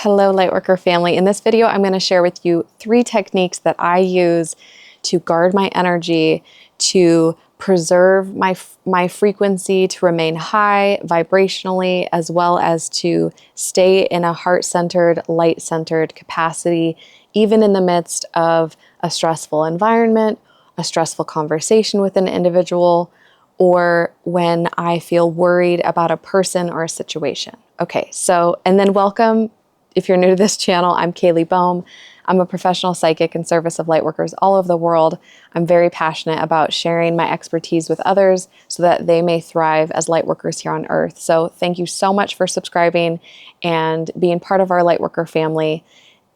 Hello, Lightworker family. In this video, I'm going to share with you 3 techniques that I use to guard my energy, to preserve my frequency, to remain high vibrationally, as well as to stay in a heart-centered, light-centered capacity, even in the midst of a stressful environment, a stressful conversation with an individual, or when I feel worried about a person or a situation. Okay, so, and then welcome. If you're new to this channel, I'm Kaylee Boehm. I'm a professional psychic in service of lightworkers all over the world. I'm very passionate about sharing my expertise with others so that they may thrive as lightworkers here on earth. So thank you so much for subscribing and being part of our lightworker family.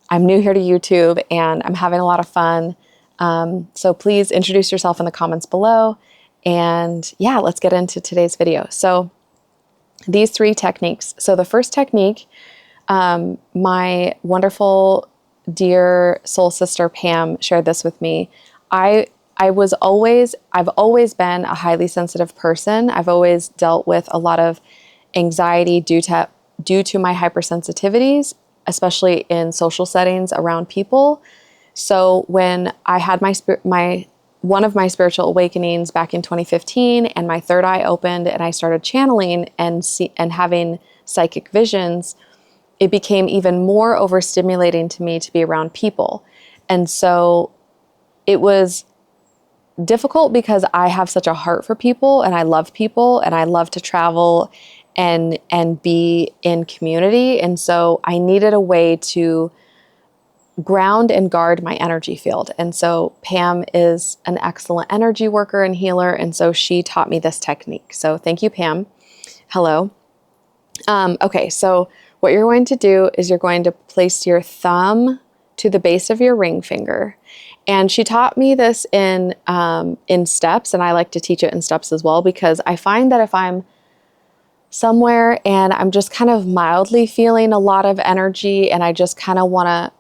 I'm new here to YouTube and I'm having a lot of fun. So please introduce yourself in the comments below. And yeah, let's get into today's video. So these 3 techniques. So the first technique, my wonderful, dear soul sister, Pam, shared this with me. I've always been a highly sensitive person. I've always dealt with a lot of anxiety due to my hypersensitivities, especially in social settings around people. So when I had one of my spiritual awakenings back in 2015 and my third eye opened and I started channeling and having psychic visions, it became even more overstimulating to me to be around people. And so it was difficult because I have such a heart for people and I love people and I love to travel and be in community. And so I needed a way to ground and guard my energy field. And so Pam is an excellent energy worker and healer. And so she taught me this technique. So thank you, Pam. Hello. Okay, so what you're going to do is you're going to place your thumb to the base of your ring finger. And she taught me this in steps, and I like to teach it in steps as well, because I find that if I'm somewhere and I'm just kind of mildly feeling a lot of energy and I just kind of want to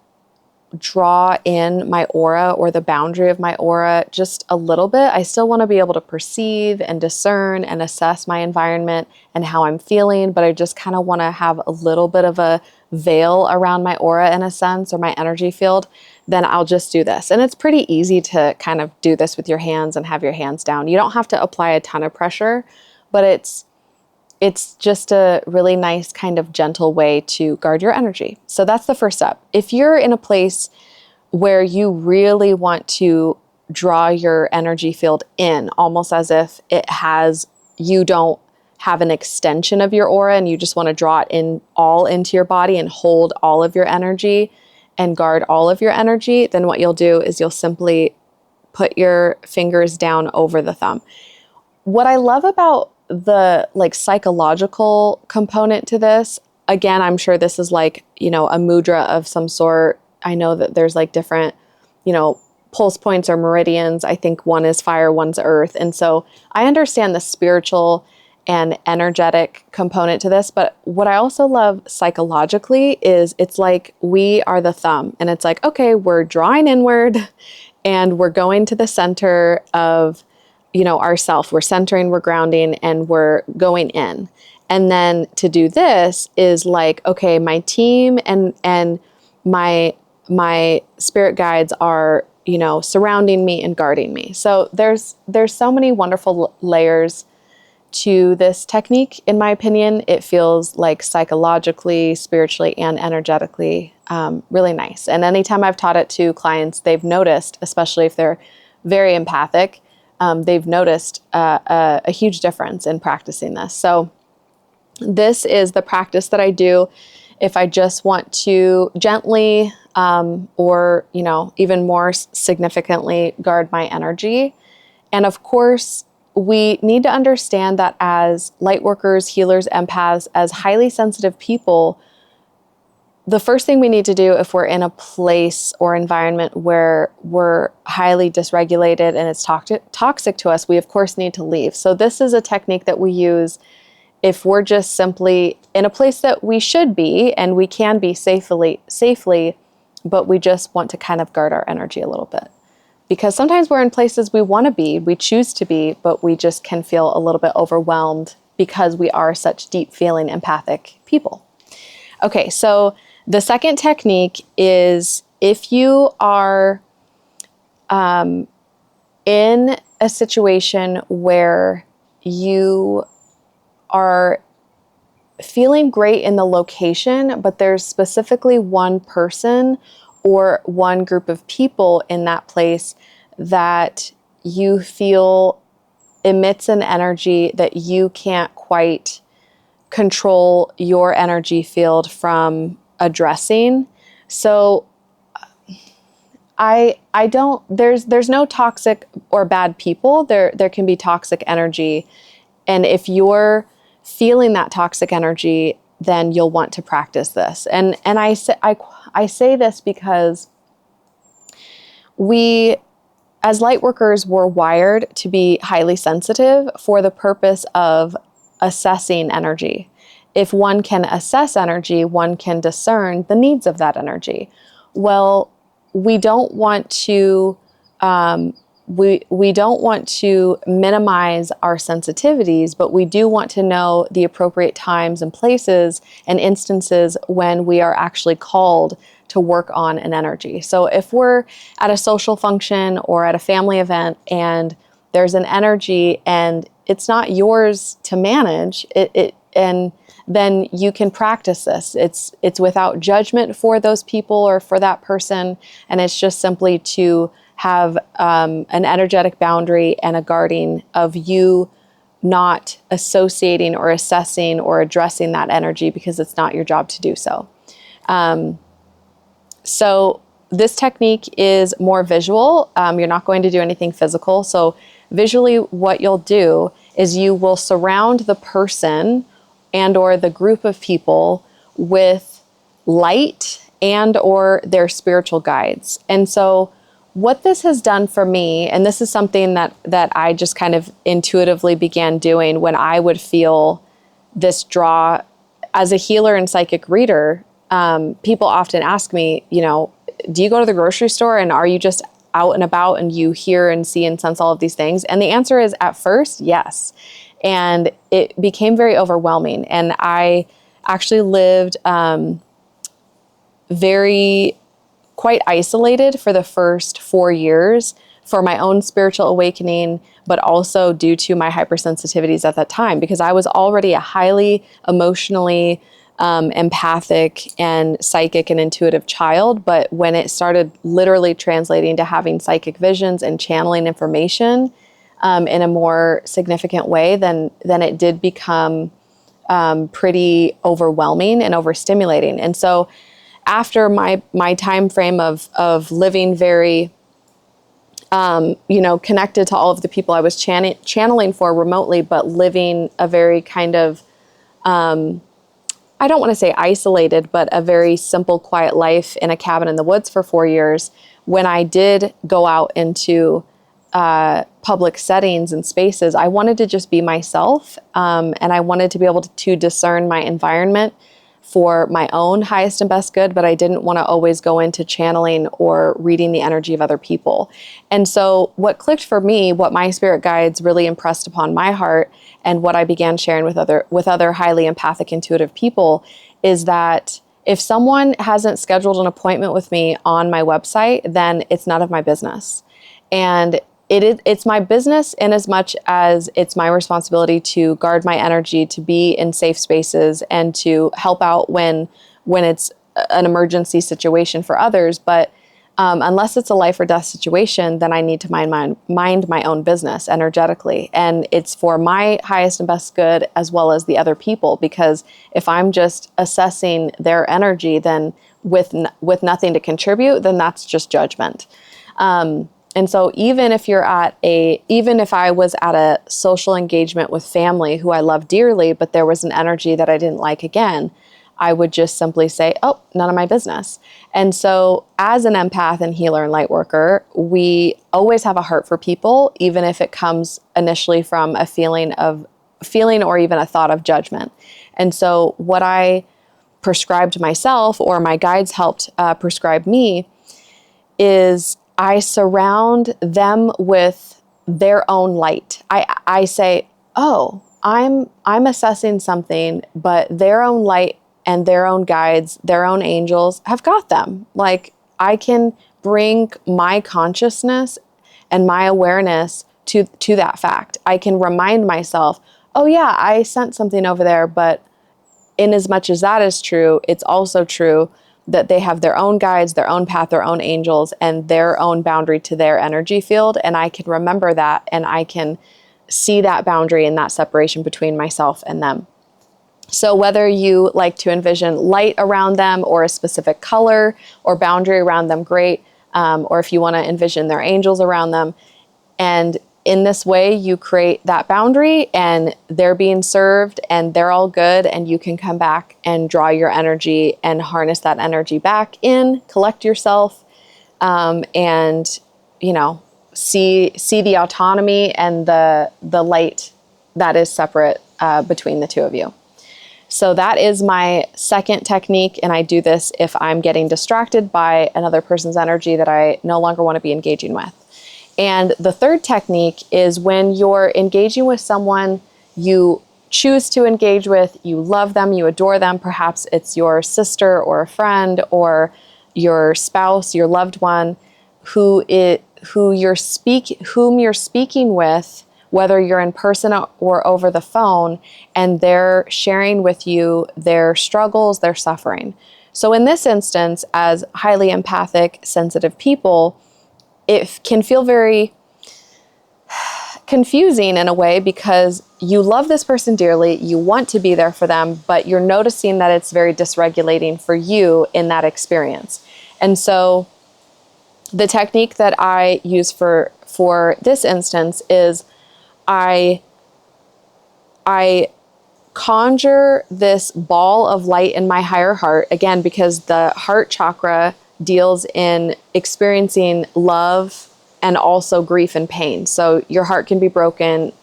draw in my aura or the boundary of my aura just a little bit, I still want to be able to perceive and discern and assess my environment and how I'm feeling, but I just kind of want to have a little bit of a veil around my aura in a sense, or my energy field, then I'll just do this. And it's pretty easy to kind of do this with your hands and have your hands down. You don't have to apply a ton of pressure, but it's just a really nice kind of gentle way to guard your energy. So that's the first step. If you're in a place where you really want to draw your energy field in, almost as if you don't have an extension of your aura and you just want to draw it in all into your body and hold all of your energy and guard all of your energy, then what you'll do is you'll simply put your fingers down over the thumb. What I love about the psychological component to this, again, I'm sure this is a mudra of some sort. I know that there's different, pulse points or meridians. I think one is fire, one's earth. And so I understand the spiritual and energetic component to this. But what I also love psychologically is it's like we are the thumb, and it's like, okay, we're drawing inward and we're going to the center of ourself. We're centering, we're grounding, and we're going in. And then to do this is like, okay, my team and my spirit guides are, surrounding me and guarding me. So there's so many wonderful layers to this technique. In my opinion, it feels like psychologically, spiritually, and energetically really nice. And anytime I've taught it to clients, they've noticed, especially if they're very empathic, they've noticed a huge difference in practicing this. So this is the practice that I do if I just want to gently or even more significantly guard my energy. And of course, we need to understand that as light workers, healers, empaths, as highly sensitive people, the first thing we need to do if we're in a place or environment where we're highly dysregulated and it's toxic to us, we of course need to leave. So this is a technique that we use if we're just simply in a place that we should be and we can be safely, but we just want to kind of guard our energy a little bit. Because sometimes we're in places we want to be, we choose to be, but we just can feel a little bit overwhelmed because we are such deep feeling empathic people. Okay, so The second technique is if you are in a situation where you are feeling great in the location, but there's specifically one person or one group of people in that place that you feel emits an energy that you can't quite control your energy field from addressing. So I don't, there's no toxic or bad people. There can be toxic energy. And if you're feeling that toxic energy, then you'll want to practice this. And I say this because we, as light workers, were wired to be highly sensitive for the purpose of assessing energy. If one can assess energy, one can discern the needs of that energy. Well, we don't want to we don't want to minimize our sensitivities, but we do want to know the appropriate times and places and instances when we are actually called to work on an energy. So if we're at a social function or at a family event and there's an energy and it's not yours to manage, and then you can practice this. It's without judgment for those people or for that person, and it's just simply to have an energetic boundary and a guarding of you not associating or assessing or addressing that energy because it's not your job to do so. So this technique is more visual. You're not going to do anything physical. So visually what you'll do is you will surround the person and or the group of people with light and or their spiritual guides. And so what this has done for me, and this is something that I just kind of intuitively began doing when I would feel this draw as a healer and psychic reader. People often ask me, do you go to the grocery store and are you just out and about and you hear and see and sense all of these things? And the answer is at first, yes. And it became very overwhelming. And I actually lived quite isolated for the first 4 years for my own spiritual awakening, but also due to my hypersensitivities at that time, because I was already a highly emotionally empathic and psychic and intuitive child. But when it started literally translating to having psychic visions and channeling information in a more significant way, then it did become pretty overwhelming and overstimulating. And so after my time frame of living very, connected to all of the people I was channeling for remotely, but living a very kind of, I don't want to say isolated, but a very simple, quiet life in a cabin in the woods for 4 years, when I did go out into public settings and spaces, I wanted to just be myself, and I wanted to be able to discern my environment for my own highest and best good, but I didn't want to always go into channeling or reading the energy of other people. And so what clicked for me, what my spirit guides really impressed upon my heart, and what I began sharing with other highly empathic, intuitive people, is that if someone hasn't scheduled an appointment with me on my website, then it's none of my business. And it's my business in as much as it's my responsibility to guard my energy, to be in safe spaces, and to help out when it's an emergency situation for others. But unless it's a life or death situation, then I need to mind my own business energetically. And it's for my highest and best good as well as the other people, because if I'm just assessing their energy, then with nothing to contribute, then that's just judgment. And so even if I was at a social engagement with family who I love dearly, but there was an energy that I didn't like again, I would just simply say, oh, none of my business. And so as an empath and healer and light worker, we always have a heart for people, even if it comes initially from a feeling or even a thought of judgment. And so what I prescribed myself, or my guides helped prescribe me, is I surround them with their own light. I say, oh, I'm assessing something, but their own light and their own guides, their own angels have got them. Like, I can bring my consciousness and my awareness to that fact. I can remind myself, oh yeah, I sent something over there, but in as much as that is true, it's also true that they have their own guides, their own path, their own angels, and their own boundary to their energy field. And I can remember that, and I can see that boundary and that separation between myself and them. So whether you like to envision light around them or a specific color or boundary around them, great. Or if you want to envision their angels around them. And in this way, you create that boundary and they're being served and they're all good, and you can come back and draw your energy and harness that energy back in, collect yourself, and, you know, see the autonomy and the light that is separate between the two of you. So that is my second technique, and I do this if I'm getting distracted by another person's energy that I no longer want to be engaging with. And the third technique is when you're engaging with someone you choose to engage with, you love them, you adore them, perhaps it's your sister or a friend or your spouse, your loved one, whom you're speaking with, whether you're in person or over the phone, and they're sharing with you their struggles, their suffering. So in this instance, as highly empathic, sensitive people, it can feel very confusing in a way, because you love this person dearly, you want to be there for them, but you're noticing that it's very dysregulating for you in that experience. And so the technique that I use for this instance is I conjure this ball of light in my higher heart, again, because the heart chakra deals in experiencing love and also grief and pain. So your heart can be broken,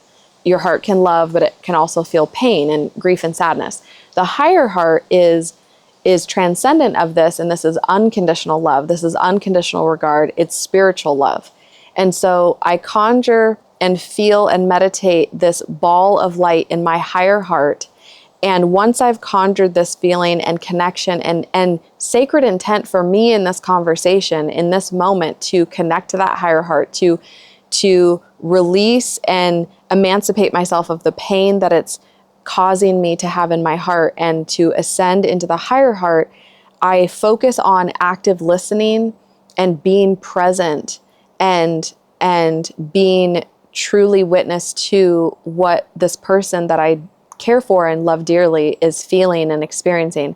your heart can love, but it can also feel pain and grief and sadness. The higher heart is transcendent of this, and this is unconditional love. This is unconditional regard. It's spiritual love. And so I conjure and feel and meditate this ball of light in my higher heart. And once I've conjured this feeling and connection and sacred intent for me in this conversation, in this moment, to connect to that higher heart, to release and emancipate myself of the pain that it's causing me to have in my heart, and to ascend into the higher heart, I focus on active listening and being present and being truly witness to what this person that I care for and love dearly is feeling and experiencing.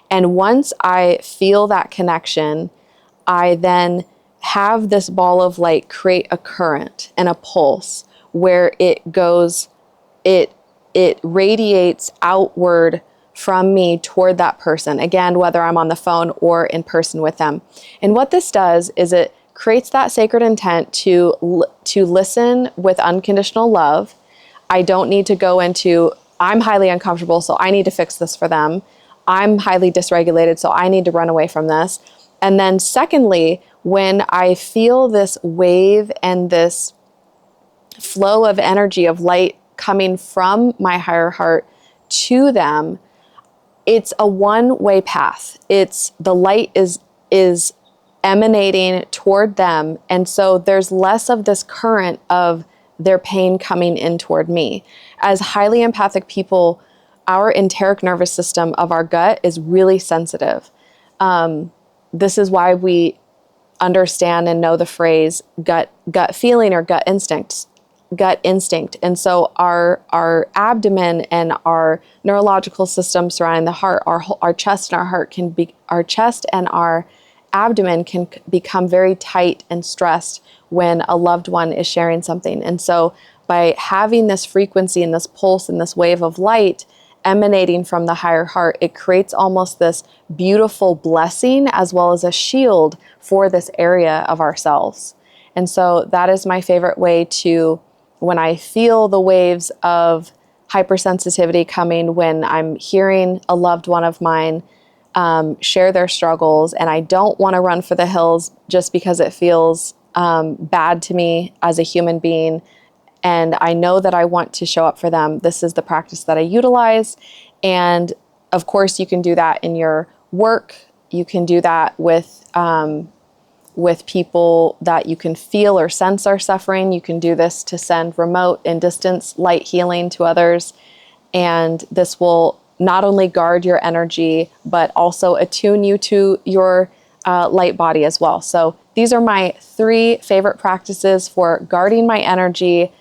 And once I feel that connection, I then have this ball of light create a current and a pulse where it goes, it radiates outward from me toward that person, again, whether I'm on the phone or in person with them. And what this does is it creates that sacred intent to listen with unconditional love. I don't need to go into, I'm highly uncomfortable, so I need to fix this for them. I'm highly dysregulated, so I need to run away from this. And then secondly, when I feel this wave and this flow of energy of light coming from my higher heart to them, it's a one-way path. The light is emanating toward them. And so there's less of this current of their pain coming in toward me. As highly empathic people, our enteric nervous system of our gut is really sensitive. This is why we understand and know the phrase gut feeling or gut instinct. And so our abdomen and our neurological system surrounding the heart, our chest and our abdomen can become very tight and stressed when a loved one is sharing something. And so by having this frequency and this pulse and this wave of light emanating from the higher heart, it creates almost this beautiful blessing as well as a shield for this area of ourselves. And so that is my favorite way to, when I feel the waves of hypersensitivity coming, when I'm hearing a loved one of mine share their struggles, and I don't want to run for the hills just because it feels bad to me as a human being, and I know that I want to show up for them. This is the practice that I utilize, and of course, you can do that in your work. You can do that with people that you can feel or sense are suffering. You can do this to send remote and distance light healing to others. And this will not only guard your energy, but also attune you to your light body as well. So these are my 3 favorite practices for guarding my energy,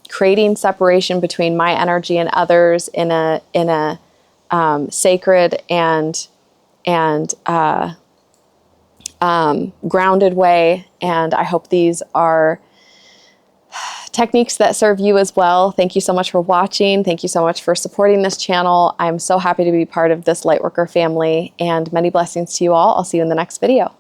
creating separation between my energy and others in a sacred and grounded way. And I hope these are techniques that serve you as well. Thank you so much for watching. Thank you so much for supporting this channel. I'm so happy to be part of this Lightworker family, and many blessings to you all. I'll see you in the next video.